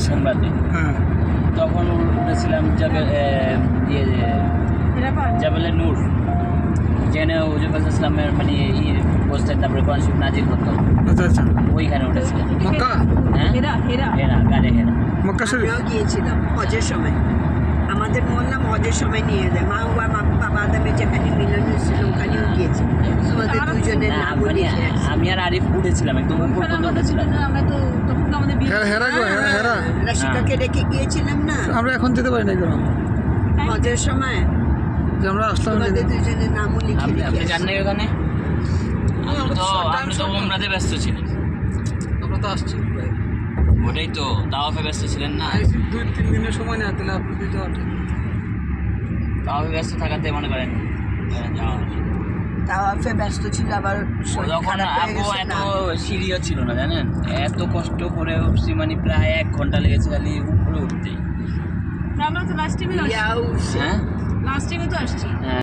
সোমবার দিন হ্যাঁ তখন উঠেছিলাম জাবেলে নূর, যেখানে হুজুর ইসলামের মানে বসতেন, তারপরে কোরআন শরীফ নাজিল হতো, আচ্ছা আচ্ছা ওইখানে উঠেছিলাম। মক্কা হ্যাঁ হেরা গাড়ে হেরা। মক্কা শরীফ আমরাও গিয়েছিলাম হজের সময়, আমাদের মোহল্লাম হজের সময় নিয়ে যায়, মা বাবা আদামের যেখানে মিলন হয়েছিল ওখানেও গিয়েছি। আমাদের দুজনের না, নামও মানে লিখে রাখছি। আমি আর আরিফ উঠেছিলাম, একদম উপর পর্যন্ত উঠেছিলাম। হেরা গো হেরা রাশিকাকে রেখে গিয়েছিলাম না আমরা এখন যেতে পারি না কেন হজের সময়, যে আমরা আসলাম আমাদের দুজনের নামও লিখে আপনি রেখে যান নাই ওখানে? আপনি তো উমরাতে ব্যস্ত ছিলেন। আমরা তো আসছি প্রায় ওটাই তো, তাওয়াফে ব্যস্ত ছিলেন না? 2-3 দিনের সময় না তাহলে আপনাদের যাওয়া ঠিক তাওয়াফে ব্যস্ত থাকাতে মনে করেন যাওয়া হয়নি। তাওয়াফে ব্যস্ত ছিল, আবার শরীর তখন খারাপ হয়ে আপু গেছে এত না। সিঁড়িও ছিল না জানেন, এত কষ্ট করে উঠছি, মানে প্রায় 1 ঘন্টা লেগেছে খালি উপরে উঠতেই। আমরা তো লাস্ট টাইমে ইয়াও হ্যাঁ লাস্ট টাইমে তো আসছি। হ্যাঁ